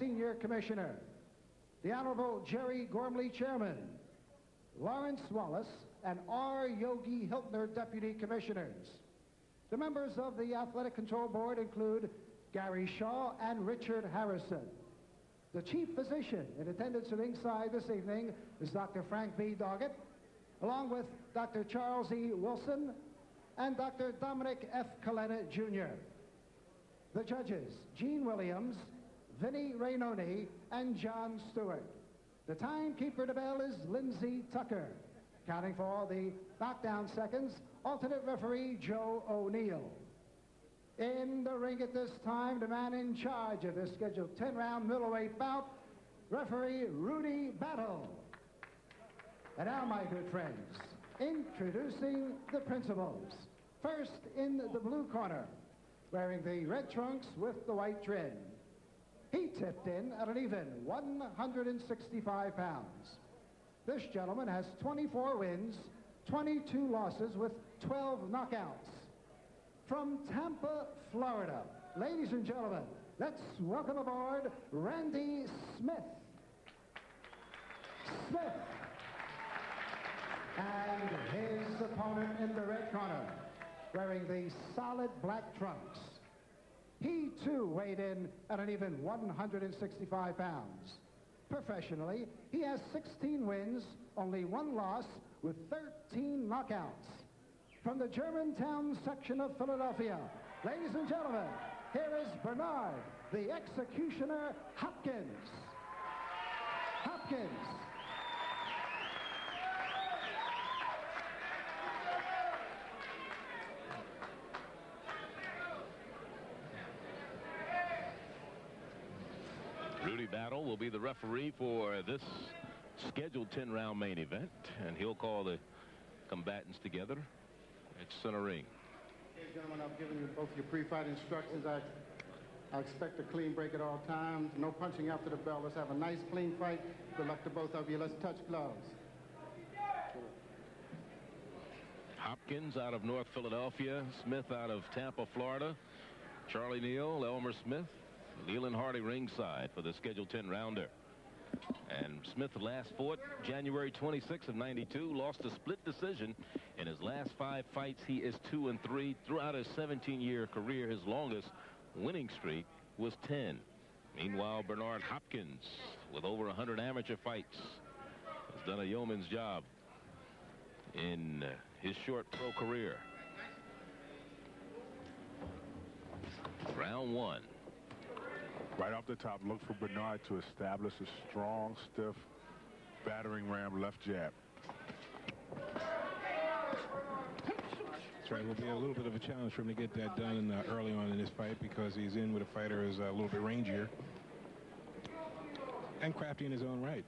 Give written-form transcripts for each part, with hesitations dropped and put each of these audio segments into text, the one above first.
Senior Commissioner, the Honorable Jerry Gormley, Chairman, Lawrence Wallace, and R. Yogi Hiltner, Deputy Commissioners. The members of the Athletic Control Board include Gary Shaw and Richard Harrison. The Chief Physician in attendance at ringside this evening is Dr. Frank B. Doggett, along with Dr. Charles E. Wilson and Dr. Dominic F. Coletta, Jr. The judges, Gene Williams, Vinnie Rainoni, and John Stewart. The timekeeper to bell is Lindsay Tucker. Counting for all the knockdown seconds, alternate referee Joe O'Neill. In the ring at this time, the man in charge of this scheduled 10-round middleweight bout, referee Rudy Battle. And now, my good friends, introducing the principals. First, in the blue corner, wearing the red trunks with the white trim. He tipped in at an even 165 pounds. This gentleman has 24 wins, 22 losses with 12 knockouts. From Tampa, Florida, ladies and gentlemen, let's welcome aboard Randy Smith. And his opponent in the red corner, wearing the solid black trunks. He, too, weighed in at an even 165 pounds. Professionally, he has 16 wins, only 1 loss, with 13 knockouts. From the Germantown section of Philadelphia, ladies and gentlemen, here is Bernard, the Executioner Hopkins. Hopkins. Rudy Battle will be the referee for this scheduled 10-round main event, and he'll call the combatants together at center ring. Okay, gentlemen, I've given you both your pre-fight instructions. I expect a clean break at all times. No punching after the bell. Let's have a nice, clean fight. Good luck to both of you. Let's touch gloves. Hopkins out of North Philadelphia, Smith out of Tampa, Florida, Charlie Neal, Elmer Smith, Neal and Hardy ringside for the scheduled 10-rounder. And Smith last fought January 26th of '92, lost a split decision. In his last 5 fights, he is 2-3. Throughout his 17-year career, his longest winning streak was 10. Meanwhile, Bernard Hopkins, with over 100 amateur fights, has done a yeoman's job in his short pro career. Round 1. Right off the top, look for Bernard to establish a strong, stiff, battering ram left jab. That's right. It will be a little bit of a challenge for him to get that done early on in this fight, because he's in with a fighter who's a little bit rangier and crafty in his own right.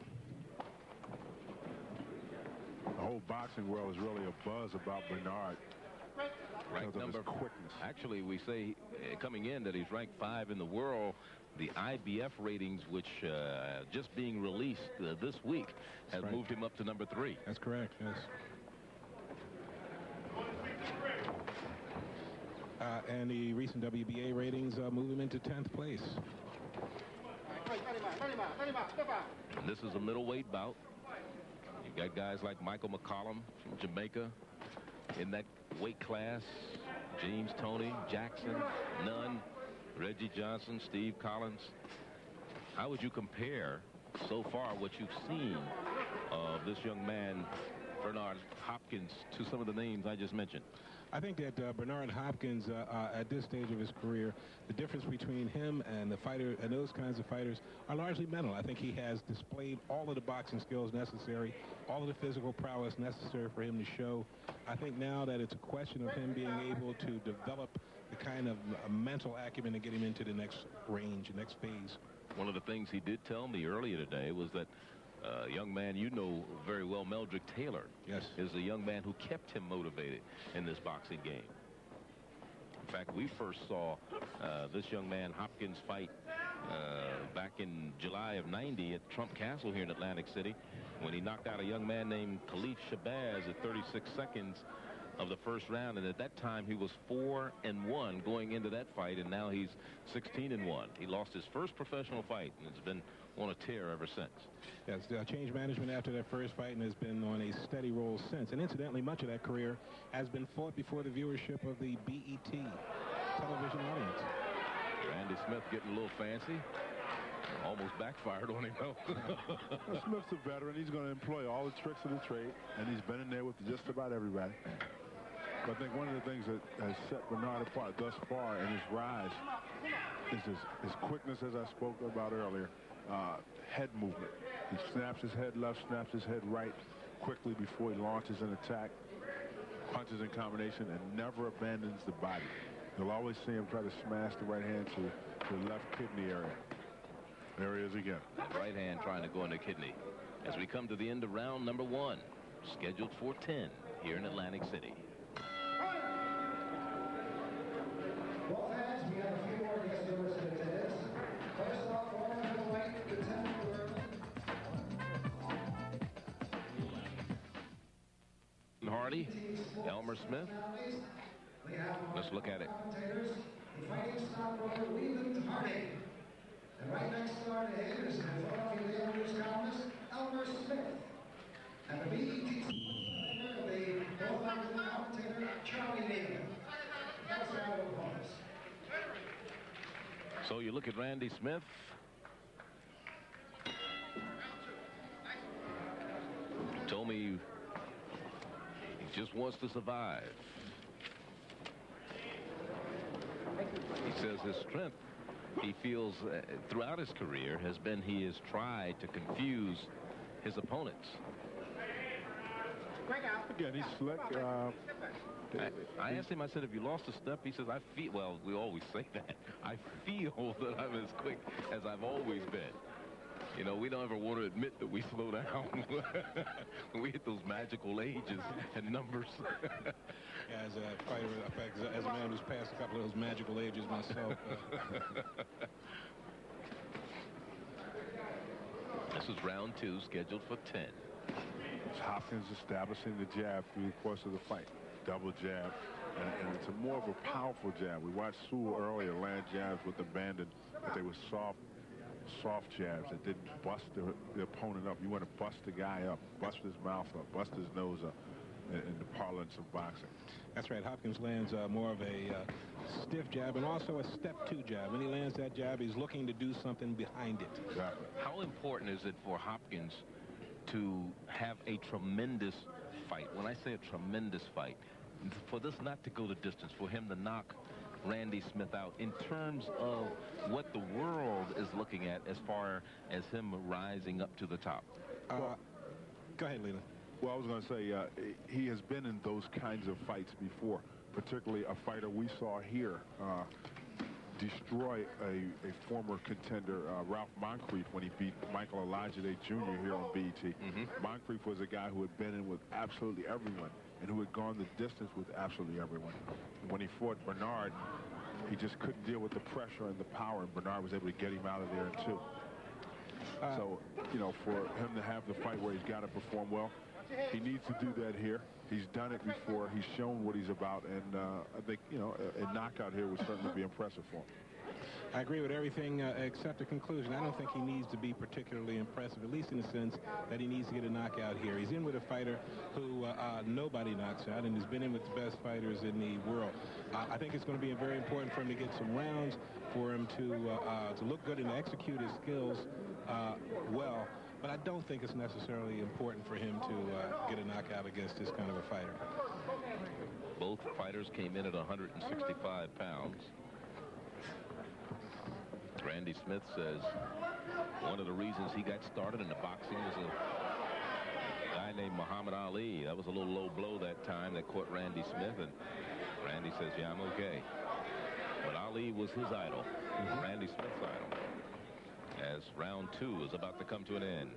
The whole boxing world is really a buzz about Bernard. Ranked number quickness. Actually, we say coming in that he's ranked 5 in the world. The IBF ratings, which just being released this week, has moved him up to number 3. That's correct, yes. And the recent WBA ratings move him into 10th place. And this is a middleweight bout. You've got guys like Michael McCollum from Jamaica in that weight class. James Toney, Jackson, Nunn, Reggie Johnson, Steve Collins. How would you compare so far what you've seen of this young man, Bernard Hopkins, to some of the names I just mentioned? I think that Bernard Hopkins, at this stage of his career, the difference between him and the fighter and those kinds of fighters are largely mental. I think he has displayed all of the boxing skills necessary, all of the physical prowess necessary for him to show. I think now that it's a question of him being able to develop the kind of mental acumen to get him into the next range, the next phase. One of the things he did tell me earlier today was that young man you know very well, Meldrick Taylor, yes, is a young man who kept him motivated in this boxing game. In fact, we first saw this young man Hopkins fight back in July of '90 at Trump Castle here in Atlantic City, when he knocked out a young man named Khalif Shabazz at 36 seconds of the first round, and at that time he was 4-1 going into that fight, and now he's 16-1. He lost his first professional fight and has been on a tear ever since. Yes, changed management after that first fight and has been on a steady roll since. And incidentally, much of that career has been fought before the viewership of the BET television audience. Randy Smith getting a little fancy. Almost backfired on him, though. Well, Smith's a veteran. He's going to employ all the tricks of the trade, and he's been in there with just about everybody. But I think one of the things that has set Bernard apart thus far in his rise is his quickness, as I spoke about earlier, head movement. He snaps his head left, snaps his head right quickly before he launches an attack, punches in combination, and never abandons the body. You'll always see him try to smash the right hand to the left kidney area. There he is again. Right hand trying to go in the kidney. As we come to the end of round number 1, scheduled for 10 here in Atlantic City. Well, fans, we have a few more guest viewers in attendance. First off, former middleweight Lieutenant Hardy, Elmer Smith. Let's look at it. The fighting stockbroker Leland Hardy. And right next door to him is the Philadelphia Daily News columnist Elmer Smith. And the BET the Bulldogs commentator Charlie Neal. That's our opponents. So you look at Randy Smith. Told me he just wants to survive. He says his strength, he feels throughout his career, has been he has tried to confuse his opponents. Again, he's slick. I asked him, I said, have you lost a step? He says, I feel, well, we always say that. I feel that I'm as quick as I've always been. You know, we don't ever want to admit that we slow down when we hit those magical ages and numbers. As a fighter, in fact, as a man who's passed a couple of those magical ages myself. This is round 2, scheduled for 10. It's Hopkins establishing the jab through the course of the fight. Double jab, and it's a more of a powerful jab. We watched Sewell earlier land jabs with abandon, but they were soft jabs that didn't bust the opponent up. You want to bust the guy up, bust his mouth up, bust his nose up in the parlance of boxing. That's right. Hopkins lands more of a stiff jab and also a step 2 jab. When he lands that jab, he's looking to do something behind it. Exactly. How important is it for Hopkins to have a tremendous fight? When I say a tremendous fight, for this not to go the distance, for him to knock Randy Smith out in terms of what the world is looking at as far as him rising up to the top? Go ahead, Leland. Well, I was going to say, he has been in those kinds of fights before, particularly a fighter we saw here destroy a former contender, Ralph Moncrief, when he beat Michael Elijah Jr. here on BET. Moncrief was a guy who had been in with absolutely everyone and who had gone the distance with absolutely everyone. And when he fought Bernard, he just couldn't deal with the pressure and the power, and Bernard was able to get him out of there, too. So, you know, for him to have the fight where he's got to perform well, he needs to do that here. He's done it before. He's shown what he's about, and I think, you know, a knockout here would certainly be impressive for him. I agree with everything except the conclusion. I don't think he needs to be particularly impressive, at least in the sense that he needs to get a knockout here. He's in with a fighter who nobody knocks out, and has been in with the best fighters in the world. I think it's going to be very important for him to get some rounds, for him to look good and execute his skills well. But I don't think it's necessarily important for him to get a knockout against this kind of a fighter. Both fighters came in at 165 pounds. Randy Smith says one of the reasons he got started in the boxing was a guy named Muhammad Ali. That was a little low blow that time that caught Randy Smith, and Randy says, yeah, I'm okay. But Ali was his idol, Randy Smith's idol. As round 2 is about to come to an end.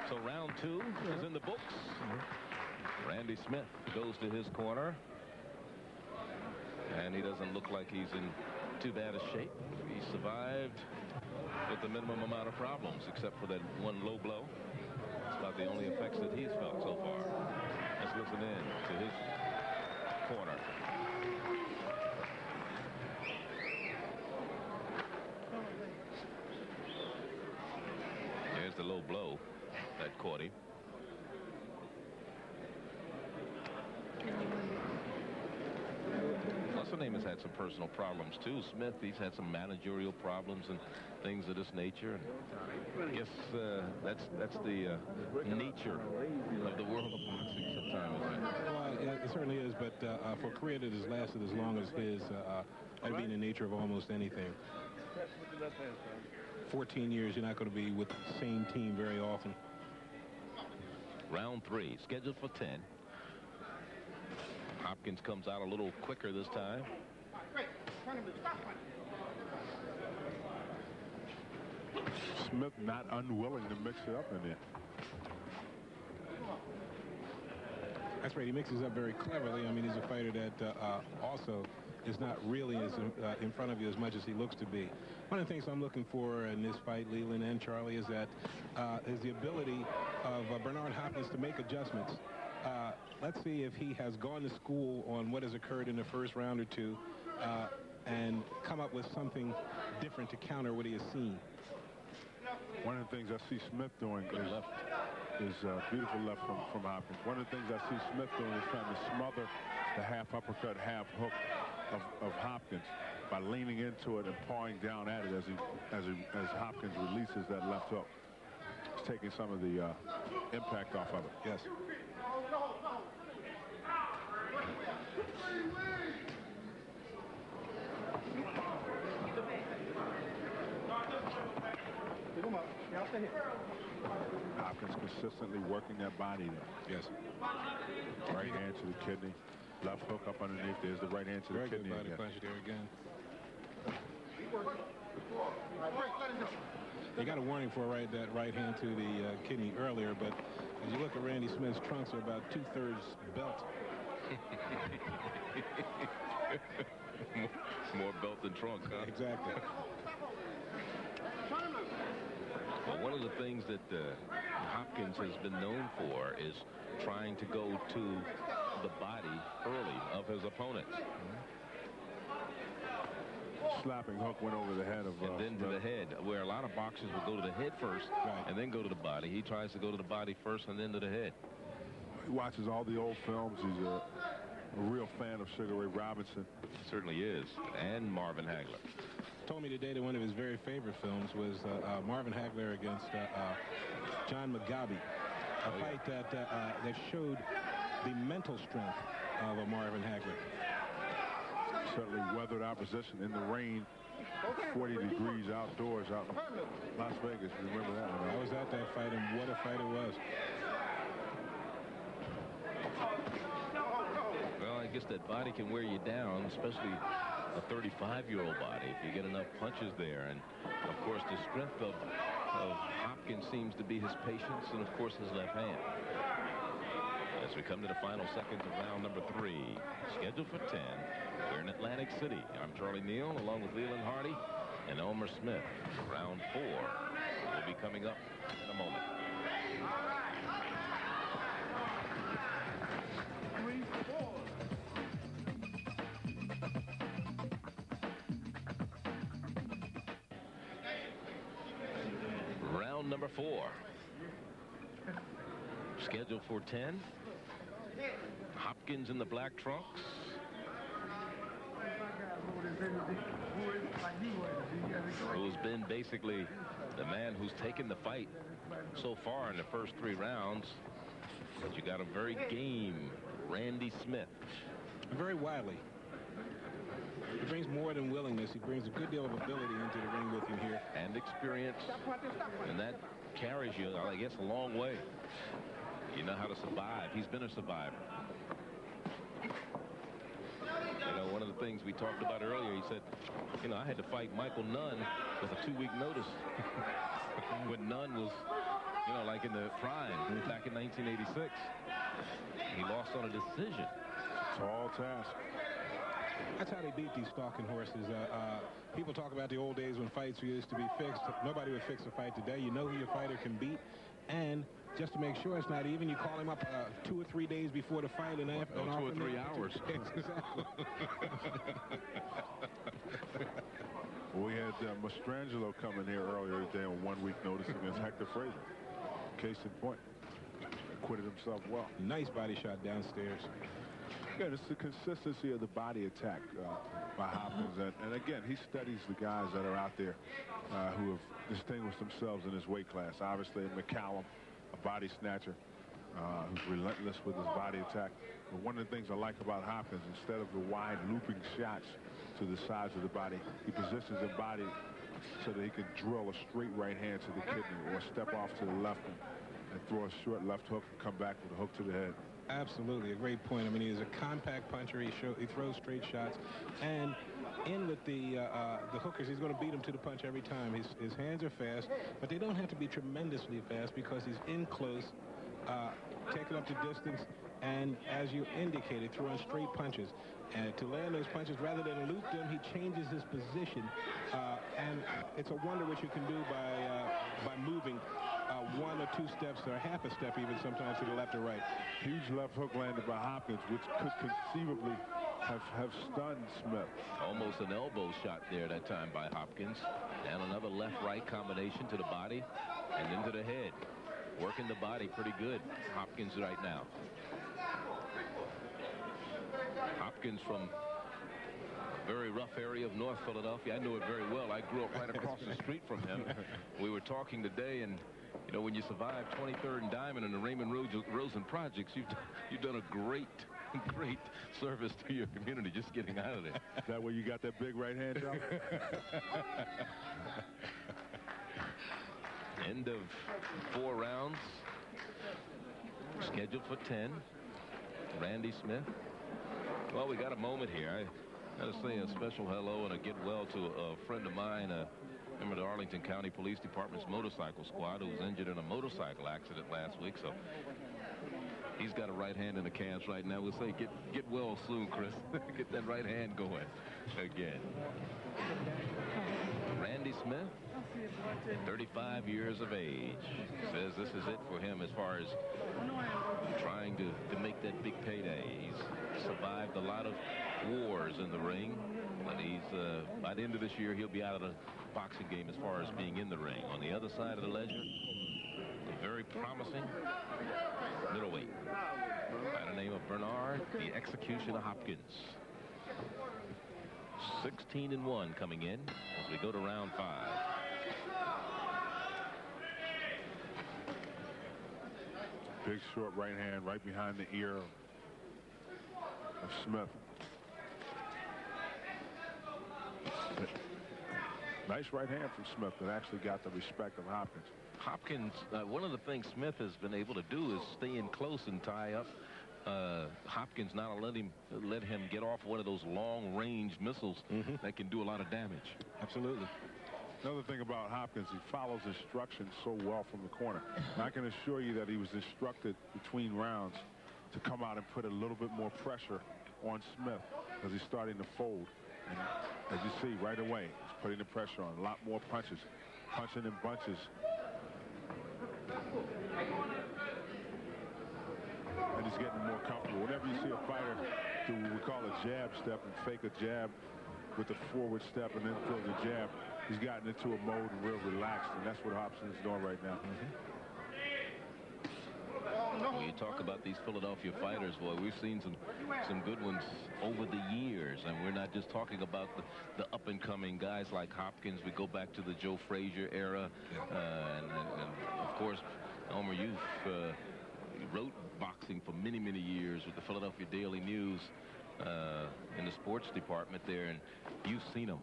So round 2 is in the books. Randy Smith goes to his corner, and he doesn't look like he's in too bad a shape. He survived with the minimum amount of problems, except for that one low blow. It's about the only effects that he's felt so far. Let's listen in to his corner. There's the low blow that caught him. What's-her-name has had some personal problems too. Smith, he's had some managerial problems and things of this nature. And I guess that's the nature of the world of boxing sometimes. Well, it certainly is, but for a career that has lasted as long as his, that'd be in the nature of almost anything. 14 years, you're not going to be with the same team very often. Round 3, scheduled for 10. Hopkins comes out a little quicker this time. Smith not unwilling to mix it up in there. That's right. He mixes up very cleverly. I mean, he's a fighter that also is not really as in front of you as much as he looks to be. One of the things I'm looking for in this fight, Leland and Charlie, is that is the ability of Bernard Hopkins to make adjustments. Let's see if he has gone to school on what has occurred in the first round or two and come up with something different to counter what he has seen. One of the things I see Smith doing is beautiful left from Hopkins. One of the things I see Smith doing is trying to smother the half uppercut, half hook of Hopkins by leaning into it and pawing down at it as Hopkins releases that left hook. He's taking some of the impact off of it. Yes. Hopkins consistently working that body there. Yes. Right hand to the kidney. Left hook up underneath. There's the right hand to the kidney. Very good body punch there again. He got a warning for that right hand to the kidney earlier, but as you look at Randy Smith's trunks, are about 2/3 belt. More belt than trunk, huh? Exactly. Well, one of the things that Hopkins has been known for is trying to go to the body early of his opponents. Slapping hook went over the head of and then to the head, where a lot of boxers will go to the head first, right, and then go to the body. He tries to go to the body first and then to the head. He watches all the old films. He's a real fan of Sugar Ray Robinson. He certainly is. And Marvin Hagler. Told me today that one of his very favorite films was Marvin Hagler against John Mugabe, a fight that showed the mental strength of Marvin Hagler. Certainly weathered opposition in the rain, 40 degrees outdoors out in Las Vegas. Remember that one? I was at that fight, and what a fight it was. Well, I guess that body can wear you down, especially a 35-year-old body, if you get enough punches there. And, of course, the strength of Hopkins seems to be his patience and, of course, his left hand. As we come to the final seconds of round number 3, scheduled for 10, here in Atlantic City. I'm Charlie Neal, along with Leland Hardy and Elmer Smith. Round 4 will be coming up in a moment. Round number 4. Scheduled for 10. Hopkins in the black trunks. Who's been basically the man who's taken the fight so far in the first 3 rounds. But you got a very game Randy Smith. Very wily. He brings more than willingness. He brings a good deal of ability into the ring with him here. And experience. And that carries you, I guess, a long way. You know how to survive. He's been a survivor. You know, one of the things we talked about earlier, he said, you know, I had to fight Michael Nunn with a 2-week notice when Nunn was, you know, like in the prime back in 1986. He lost on a decision. Tall task. That's how they beat these stalking horses. People talk about the old days when fights used to be fixed. Nobody would fix a fight today. You know who your fighter can beat, and just to make sure it's not even, you call him up 2 or 3 days before the fight, and after 2 or 3 hours. Exactly. We had Mastrangelo come in here earlier today on 1 week notice against Hector Frazier. Case in point, acquitted himself well. Nice body shot downstairs. Yeah, it's the consistency of the body attack by Hopkins. And again, he studies the guys that are out there who have distinguished themselves in his weight class. Obviously, McCallum, a body snatcher who's relentless with his body attack. But one of the things I like about Hopkins, instead of the wide looping shots to the sides of the body, he positions the body so that he can drill a straight right hand to the kidney or step off to the left and throw a short left hook and come back with a hook to the head. Absolutely, a great point. I mean, he's a compact puncher. He throws straight shots, and in with the hookers, he's going to beat them to the punch every time. His hands are fast, but they don't have to be tremendously fast because he's in close, taking up the distance, and as you indicated, throwing straight punches. And to land those punches, rather than loop them, he changes his position, and it's a wonder what you can do by moving 1 or 2 steps or half a step even sometimes to the left or right. Huge left hook landed by Hopkins, which could conceivably have stunned Smith. Almost an elbow shot there that time by Hopkins. And another left-right combination to the body and into the head. Working the body pretty good, Hopkins right now. Hopkins from a very rough area of North Philadelphia. I knew it very well. I grew up right across the street from him. We were talking today, and you know, when you survive 23rd and Diamond and the Raymond Rosen projects, you've done a great service to your community just getting out of there. Is that where you got that big right hand job? End of 4 rounds. Scheduled for 10. Randy Smith. Well, we got a moment here. I got to say a special hello and a get well to a friend of mine, member of the Arlington County Police Department's motorcycle squad, who was injured in a motorcycle accident last week. So he's got a right hand in the cast right now. We'll say get well soon, Chris. Get that right hand going again. Randy Smith, 35 years of age, says this is it for him as far as trying to make that big payday. He's survived a lot of wars in the ring, and he's by the end of this year he'll be out of the boxing game as far as being in the ring. On the other side of the ledger, a very promising middleweight by the name of Bernard, the Executioner Hopkins. 16-1 coming in as we go to round 5. Big short right hand right behind the ear of Smith. Nice right hand from Smith that actually got the respect of Hopkins. Hopkins, one of the things Smith has been able to do is stay in close and tie up Hopkins, not let him get off one of those long-range missiles that can do a lot of damage. Absolutely. Another thing about Hopkins, he follows instructions so well from the corner. And I can assure you that he was instructed between rounds to come out and put a little bit more pressure on Smith as he's starting to fold. And as you see right away, he's putting the pressure on. A lot more punches, punching in bunches. And he's getting more comfortable. Whenever you see a fighter do what we call a jab step and fake a jab with a forward step and then throw the jab, he's gotten into a mode and real relaxed, and that's what Hopkins is doing right now. When you talk about these Philadelphia fighters, boy, we've seen some good ones over the years, and we're not just talking about the up-and-coming guys like Hopkins. We go back to the Joe Frazier era, and of course, Elmer, you wrote boxing for many years with the Philadelphia Daily News in the sports department there, and you've seen them.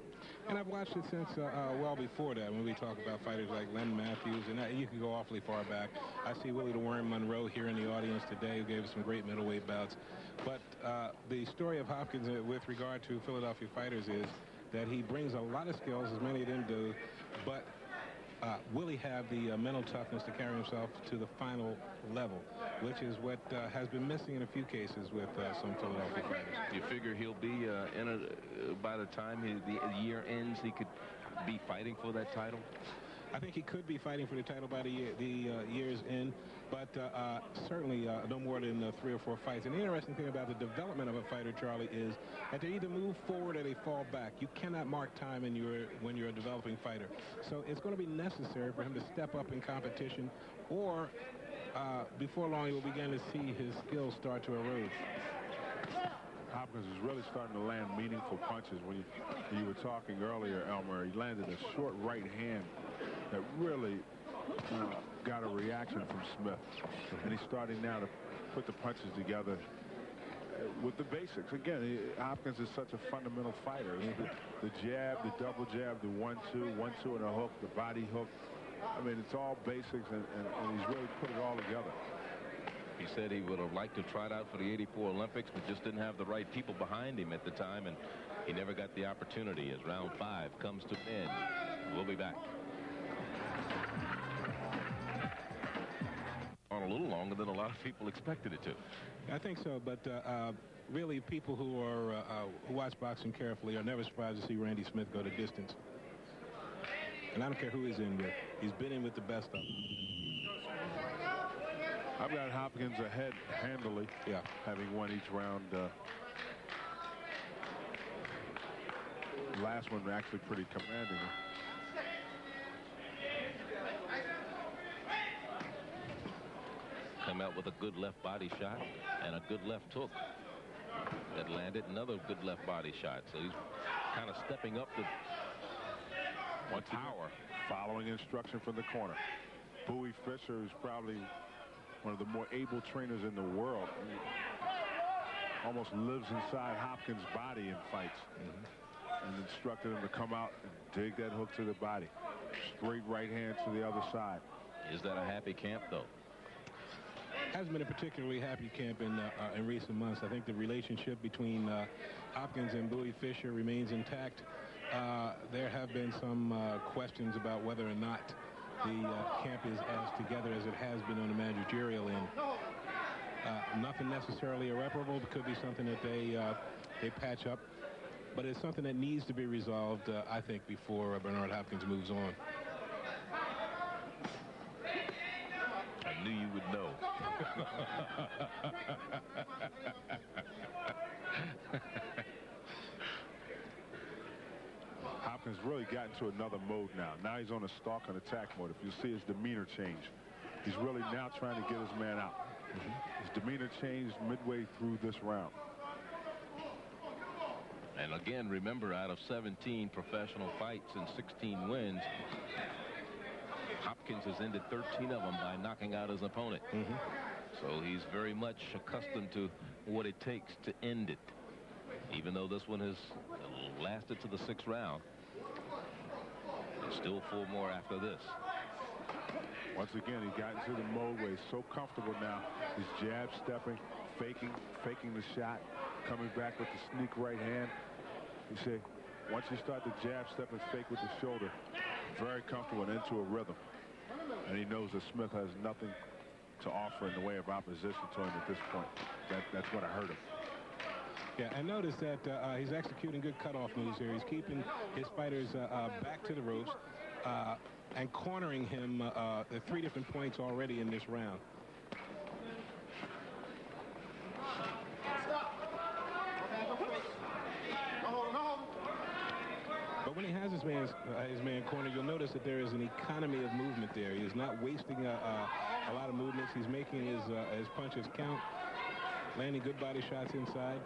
And I've watched it since well before that, when we talk about fighters like Len Matthews, and you can go awfully far back. I see Willie the Worm Monroe here in the audience today, who gave us some great middleweight bouts. But the story of Hopkins with regard to Philadelphia fighters is that he brings a lot of skills, as many of them do, but will he have the mental toughness to carry himself to the final level, which is what has been missing in a few cases with some Philadelphia fighters. Do you figure he'll be by the time the year ends, he could be fighting for that title? I think he could be fighting for the title by the year's end, but certainly no more than 3 or 4 fights. And the interesting thing about the development of a fighter, Charlie, is that they either move forward or they fall back. You cannot mark time when you're a developing fighter. So it's going to be necessary for him to step up in competition, or before long you will begin to see his skills start to erode. Hopkins is really starting to land meaningful punches. When you were talking earlier, Elmer, he landed a short right hand that really got a reaction from Smith. And he's starting now to put the punches together with the basics. Again, Hopkins is such a fundamental fighter. The jab, the double jab, the 1-2, 1-2 and a hook, the body hook. I mean, it's all basics, and he's really put it all together. He said he would have liked to try it out for the '84 Olympics, but just didn't have the right people behind him at the time, and he never got the opportunity as round 5 comes to an end. We'll be back. On a little longer than a lot of people expected it to. I think so, but really people who are who watch boxing carefully are never surprised to see Randy Smith go the distance. And I don't care who he's in with. He's been in with the best of them. I've got Hopkins ahead handily, having won each round. Last one actually pretty commanding. Come out with a good left body shot and a good left hook that landed another good left body shot. So he's kind of stepping up the power. Following instruction from the corner. Bowie Fischer is probably one of the more able trainers in the world. He almost lives inside Hopkins' body in fights. And instructed him to come out and dig that hook to the body. Straight right hand to the other side. Is that a happy camp, though? Hasn't been a particularly happy camp in recent months. I think the relationship between Hopkins and Bowie Fischer remains intact. There have been some questions about whether or not the camp is as together as it has been on the managerial end. Nothing necessarily irreparable. It could be something that they patch up. But it's something that needs to be resolved, I think, before Bernard Hopkins moves on. I knew you would know. Hopkins really got into another mode now. Now he's on a stalk and attack mode. If you see his demeanor change, he's really now trying to get his man out. His demeanor changed midway through this round. And again, remember, out of 17 professional fights and 16 wins, Hopkins has ended 13 of them by knocking out his opponent. So he's very much accustomed to what it takes to end it. Even though this one has lasted to the 6th round, there's still 4 more after this. Once again, he got into the mode where he's so comfortable now. He's jab stepping, faking the shot, coming back with the sneak right hand. You see, once you start the jab step and fake with the shoulder, very comfortable and into a rhythm. And he knows that Smith has nothing to offer in the way of opposition to him at this point. That's what I heard him. Yeah, and notice that he's executing good cutoff moves here. He's keeping his fighters back to the ropes and cornering him at 3 different points already in this round. But when he has his man cornered, you'll notice that there is an economy of movement there. He is not wasting a lot of movements. He's making his punches count, landing good body shots inside.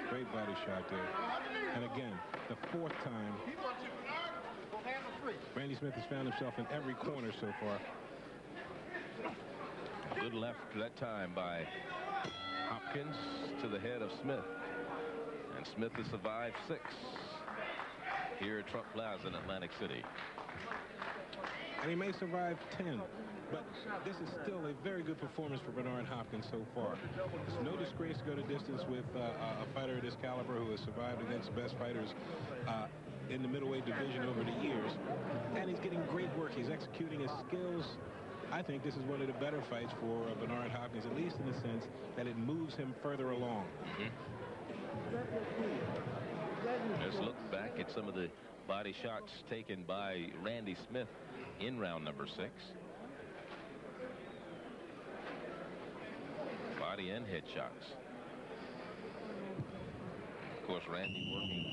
Great body shot there. And again, the 4th time, Randy Smith has found himself in every corner so far. Good left that time by Hopkins to the head of Smith. And Smith has survived 6 here at Trump Plaza in Atlantic City. and he may survive 10. But this is still a very good performance for Bernard Hopkins so far. It's no disgrace to go to distance with a fighter of this caliber who has survived against the best fighters in the middleweight division over the years. And he's getting great work. He's executing his skills. I think this is one of the better fights for Bernard Hopkins, at least in the sense that it moves him further along. Let's look back at some of the body shots taken by Randy Smith in round number 6. Body and head shots. Of course, Randy working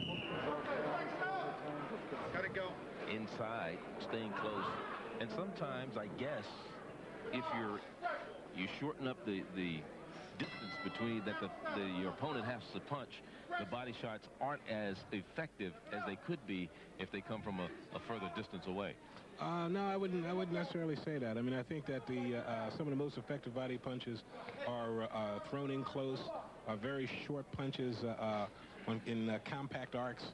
inside, staying close. And sometimes, I guess, if you shorten up the distance between that your opponent has to punch, the body shots aren't as effective as they could be if they come from a further distance away. No, I wouldn't necessarily say that. I mean, I think that some of the most effective body punches are thrown in close, very short punches in compact arcs,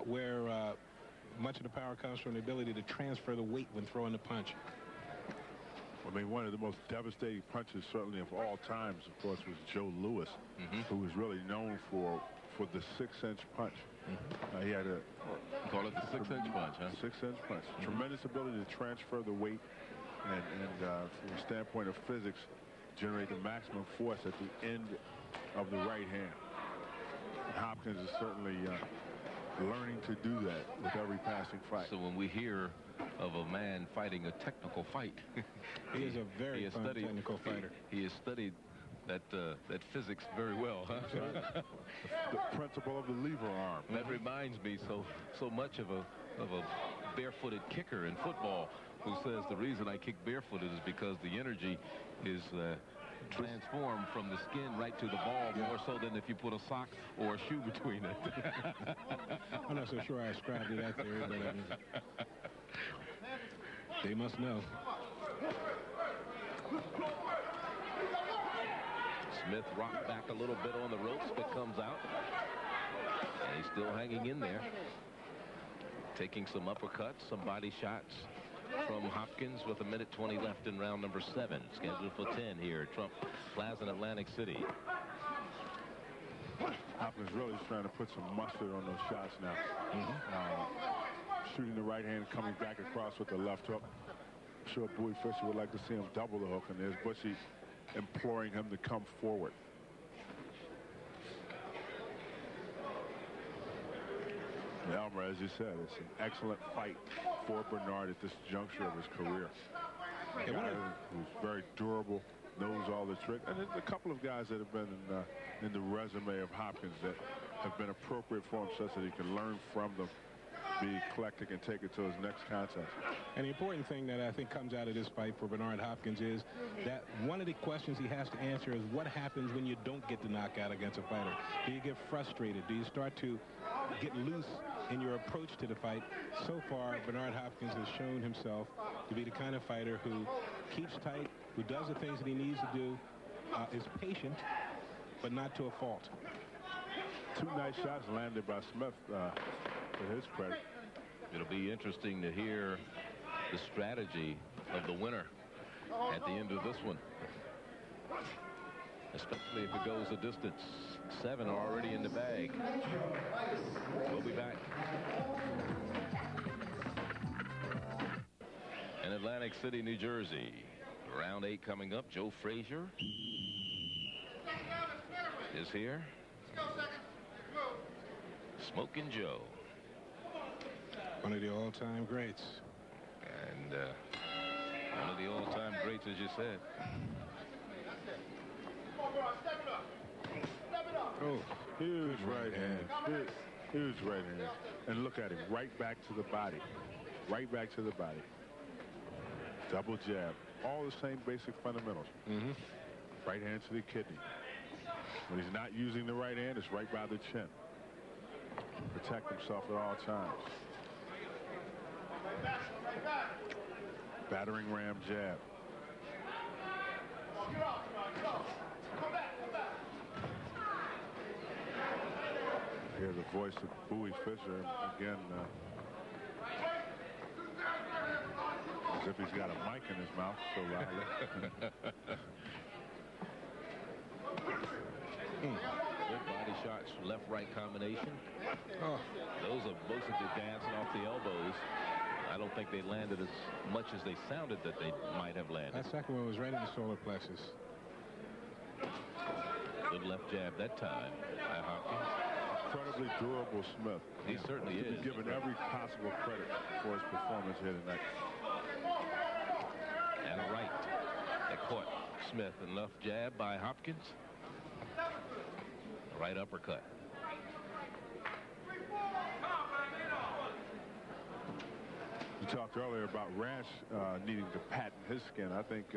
where much of the power comes from the ability to transfer the weight when throwing the punch. I mean, one of the most devastating punches, certainly of all times, of course, was Joe Louis, who was really known for the 6-inch punch. He had a... Call it the 6-inch punch, huh? 6-inch punch. Tremendous ability to transfer the weight and from the standpoint of physics, generate the maximum force at the end of the right hand. And Hopkins is certainly learning to do that with every passing fight. So when we hear of a man fighting a technical fight, he is a very technical fighter. He has studied that physics very well, huh? The principle of the lever arm. That reminds me so much of a barefooted kicker in football who says the reason I kick barefooted is because the energy is transformed from the skin right to the ball more so than if you put a sock or a shoe between it. I'm not so sure I ascribe to that theory, but they must know. Smith rocked back a little bit on the ropes, but comes out. And he's still hanging in there. Taking some uppercuts, some body shots from Hopkins with 1:20 left in round number 7. Scheduled for 10 here at Trump Plaza in Atlantic City. Hopkins really is trying to put some mustard on those shots now. Shooting the right hand, coming back across with the left hook. I'm sure Bowie Fischer would like to see him double the hook, and there's Bushy imploring him to come forward. Elmer, as you said, it's an excellent fight for Bernard at this juncture of his career. A guy who's very durable, knows all the tricks. And there's a couple of guys that have been in the resume of Hopkins that have been appropriate for him such that he can learn from them, be eclectic, and take it to his next contest. And the important thing that I think comes out of this fight for Bernard Hopkins is that one of the questions he has to answer is what happens when you don't get the knockout against a fighter? Do you get frustrated? Do you start to get loose in your approach to the fight? So far, Bernard Hopkins has shown himself to be the kind of fighter who keeps tight, who does the things that he needs to do, is patient, but not to a fault. 2 nice shots landed by Smith, to his credit. It'll be interesting to hear the strategy of the winner at the end of this one, especially if it goes a distance. 7 are already in the bag. We'll be back. In Atlantic City, New Jersey, round 8 coming up. Joe Frazier is here. Smoking Joe. One of the all-time greats. And one of the all-time greats, as you said. Oh, huge right hand. Huge right hand. And look at him, right back to the body. Right back to the body. Double jab. All the same basic fundamentals. Right hand to the kidney. When he's not using the right hand, it's right by the chin. Protect himself at all times. Battering ram jab. Hear the voice of Bowie Fischer again. As if he's got a mic in his mouth so loudly. Good body shots, left-right combination. Oh, those are basically dancing off the elbows. I don't think they landed as much as they sounded that they might have landed. That second one was right in the solar plexus. Good left jab that time by Hopkins. Incredibly durable Smith. He certainly is. He's given every possible credit for his performance here tonight. And a right that caught Smith, and left jab by Hopkins. Right uppercut. You talked earlier about Rash needing to patent his skin. I think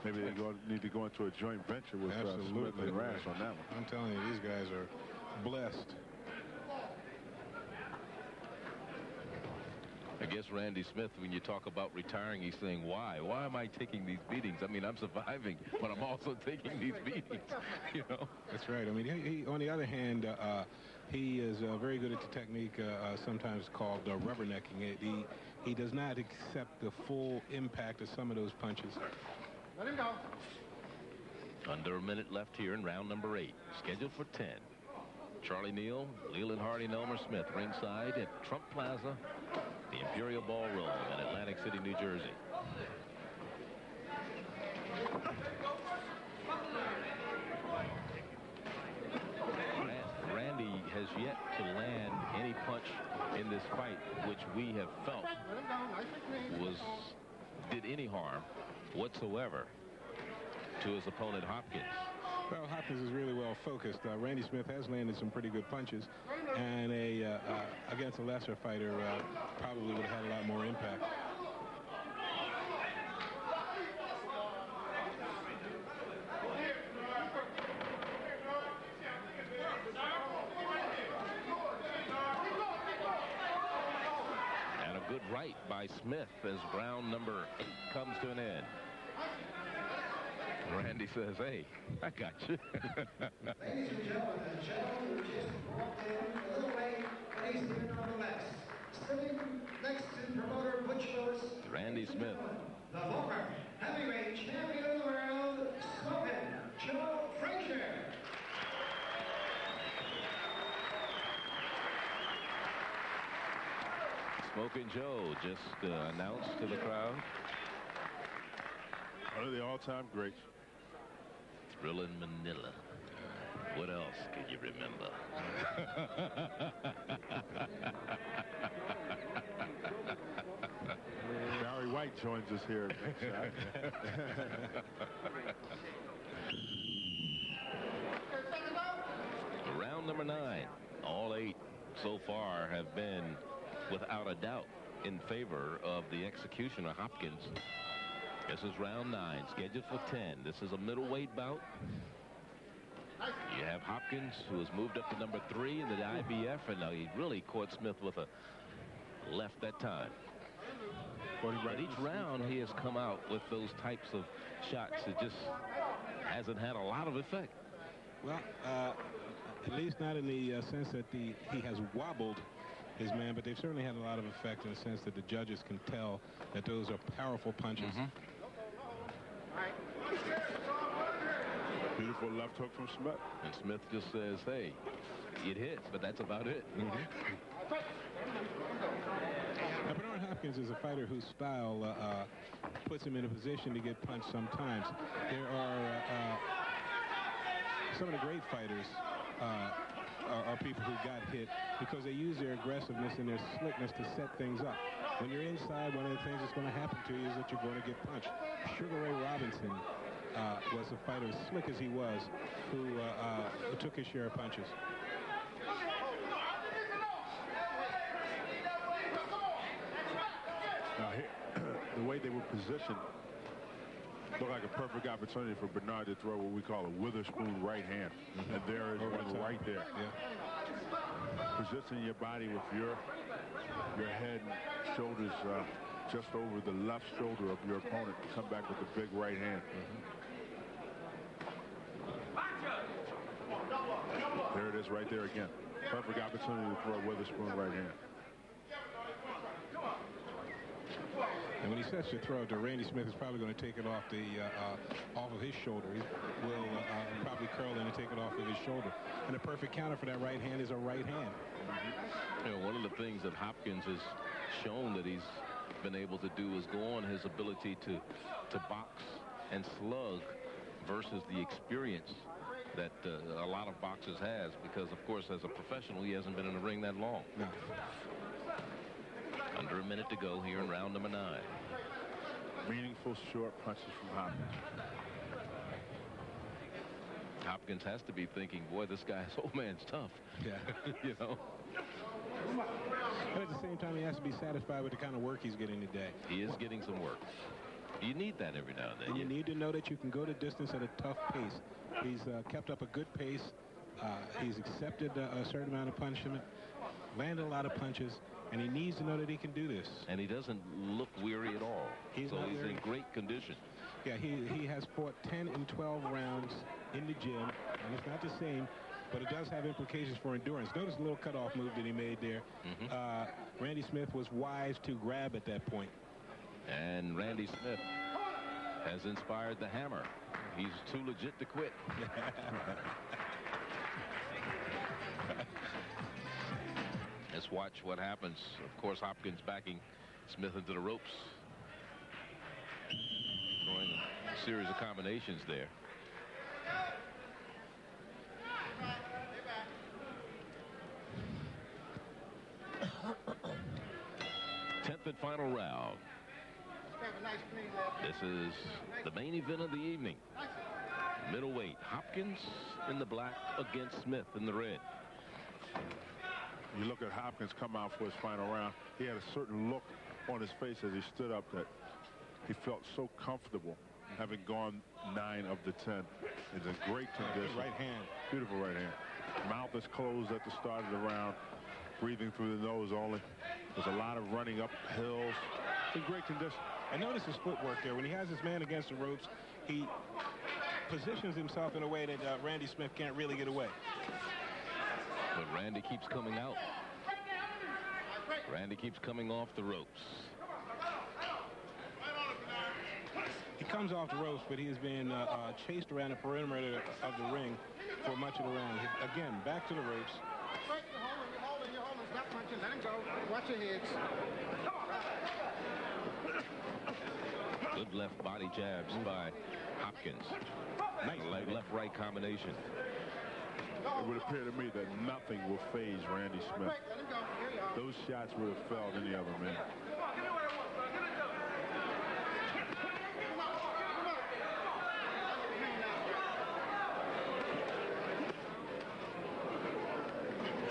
maybe they need to go into a joint venture with Smith and Rash on that one. I'm telling you, these guys are blessed. I guess Randy Smith, when you talk about retiring, he's saying, why? Why am I taking these beatings? I mean, I'm surviving, but I'm also taking these beatings, you know? That's right. I mean, he on the other hand, he is very good at the technique sometimes called rubbernecking. He does not accept the full impact of some of those punches. Let him go. Under a minute left here in round number 8. Scheduled for 10. Charlie Neal, Leland Hardy, and Elmer Smith ringside at Trump Plaza, the Imperial Ballroom in Atlantic City, New Jersey. Randy has yet to land any punch in this fight which we have felt did any harm whatsoever to his opponent Hopkins. Well, Hopkins is really well focused. Randy Smith has landed some pretty good punches, and against a lesser fighter probably would have had a lot more impact. And a good right by Smith as round number 8 comes to an end. Randy says, hey, I got you. Ladies and gentlemen, the gentleman who just walked in a little late, but he's here nonetheless. Sitting next to promoter Butch Willis. Randy Smith. The former heavyweight champion of the world, Smokin' Joe Frazier. Smokin' Joe just announced to the crowd. One of the all-time greats. Thrillin' Manila. What else can you remember? Barry White joins us here. Round number 9. All 8 so far have been, without a doubt, in favor of the executioner Hopkins. This is round 9, scheduled for 10. This is a middleweight bout. You have Hopkins, who has moved up to number 3 in the IBF, and now he really caught Smith with a left that time. But each round, he has come out with those types of shots. It just hasn't had a lot of effect. Well, at least not in the sense that he has wobbled his man, but they've certainly had a lot of effect in the sense that the judges can tell that those are powerful punches. Beautiful left hook from Smith. And Smith just says, hey, it hits, but that's about it. Now, Bernard Hopkins is a fighter whose style puts him in a position to get punched sometimes. There are some of the great fighters are people who got hit because they use their aggressiveness and their slickness to set things up. When you're inside, one of the things that's going to happen to you is that you're going to get punched. Sugar Ray Robinson was a fighter as slick as he was who took his share of punches. Now, here, the way they were positioned looked like a perfect opportunity for Bernard to throw what we call a Witherspoon right hand. And there is one right there. Yeah. Positioning your body with your head and shoulders just over the left shoulder of your opponent to come back with a big right hand. There it is right there again. Perfect opportunity to throw a Witherspoon right hand. And when he sets the throw to Randy Smith, is probably going to take it off of his shoulder. He will probably curl in and take it off of his shoulder. And the perfect counter for that right hand is a right hand. You know, one of the things that Hopkins has shown that he's been able to do is go on his ability to box and slug versus the experience that a lot of boxers has, because of course as a professional he hasn't been in the ring that long. No. Under a minute to go here in round number 9. Meaningful short punches from Hopkins. Hopkins has to be thinking, boy, this guy's old man's tough. Yeah. You know. But at the same time, he has to be satisfied with the kind of work he's getting today. He is getting some work. You need that every now and then. And you need to know that you can go the distance at a tough pace. He's kept up a good pace. He's accepted a certain amount of punishment, landed a lot of punches, and he needs to know that he can do this. And he doesn't look weary at all. He's in great condition. Yeah, he has fought 10 and 12 rounds in the gym, and it's not the same, but it does have implications for endurance. Notice the little cutoff move that he made there. Randy Smith was wise to grab at that point. And Randy Smith has inspired the hammer. He's too legit to quit. Let's watch what happens. Of course, Hopkins backing Smith into the ropes. Throwing a series of combinations there. Tenth and final round. This is the main event of the evening. Middleweight, Hopkins in the black against Smith in the red. You look at Hopkins come out for his final round. He had a certain look on his face as he stood up that he felt so comfortable, having gone 9 of the 10. It's a great condition. Right hand. Beautiful right hand. Mouth is closed at the start of the round. Breathing through the nose only. There's a lot of running up hills. In great condition. And notice his footwork there. When he has his man against the ropes, he positions himself in a way that Randy Smith can't really get away. But Randy keeps coming out. Randy keeps coming off the ropes. He comes off the ropes, but he has been chased around the perimeter of the ring for much of the round. Again, back to the ropes. You're holding. Stop punching. Let him go. Watch your heads. Good left body jabs by Hopkins. Nice left-right combination. It would appear to me that nothing will phase Randy Smith. Those shots would have felled any other man.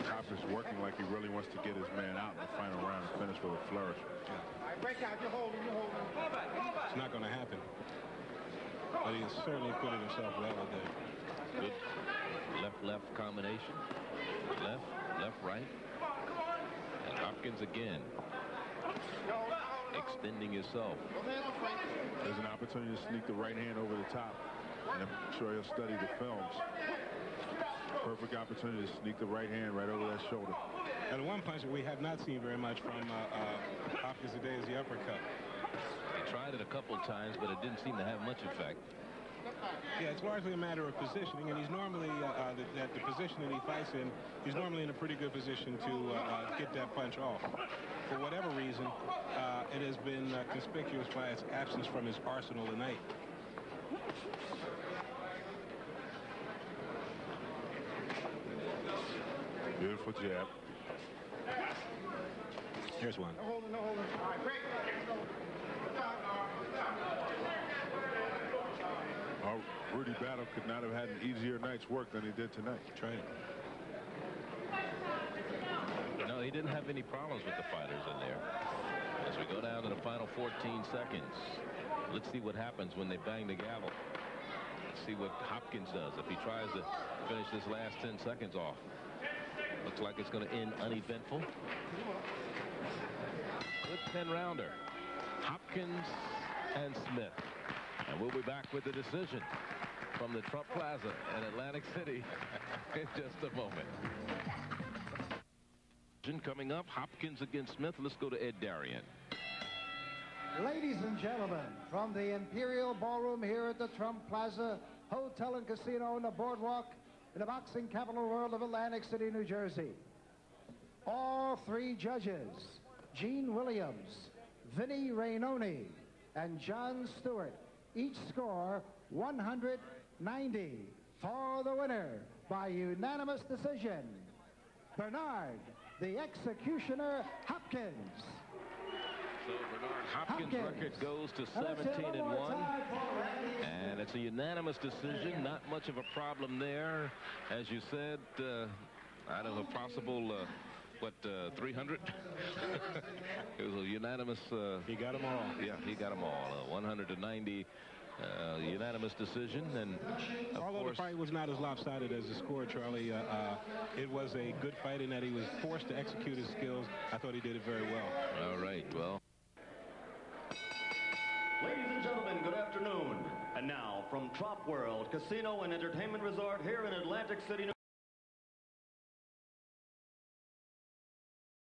Hopkins working like he really wants to get his man out in the final round and finish with a flourish. Break out. You're holding. It's not going to happen. But he has certainly acquitted himself well today. Good left combination. Left, right. And Hopkins again. Extending himself. There's an opportunity to sneak the right hand over the top. And I'm sure he'll study the films. Perfect opportunity to sneak the right hand right over that shoulder. And the one punch that we have not seen very much from Hopkins today is the uppercut. He tried it a couple times, but it didn't seem to have much effect. Yeah, it's largely a matter of positioning, and he's normally, at the position that he fights in, he's normally in a pretty good position to get that punch off. For whatever reason, it has been conspicuous by its absence from his arsenal tonight. Beautiful jab. Here's one. No holding. All right, break. Rudy Battle could not have had an easier night's work than he did tonight. Training. No, he didn't have any problems with the fighters in there. As we go down to the final 14 seconds, let's see what happens when they bang the gavel. Let's see what Hopkins does if he tries to finish this last 10 seconds off. Looks like it's going to end uneventful. Good 10-rounder. Hopkins and Smith. And we'll be back with the decision from the Trump Plaza in Atlantic City in just a moment. Coming up, Hopkins against Smith. Let's go to Ed Darien. Ladies and gentlemen, from the Imperial Ballroom here at the Trump Plaza Hotel and Casino on the boardwalk in the boxing capital world of Atlantic City, New Jersey, all three judges, Gene Williams, Vinnie Rainoni, and John Stewart, each score 190 for the winner by unanimous decision, Bernard, the Executioner Hopkins. So Bernard Hopkins' record goes to 17-1, and it's a unanimous decision. Not much of a problem there, as you said. Out of a possible 300. It was a unanimous. He got them all. Yeah, he got them all. 190. Unanimous decision, and although the fight was not as lopsided as the score, Charlie, it was a good fight in that he was forced to execute his skills. I thought he did it very well. All right, well. Ladies and gentlemen, good afternoon. And now from Trop World Casino and Entertainment Resort here in Atlantic City,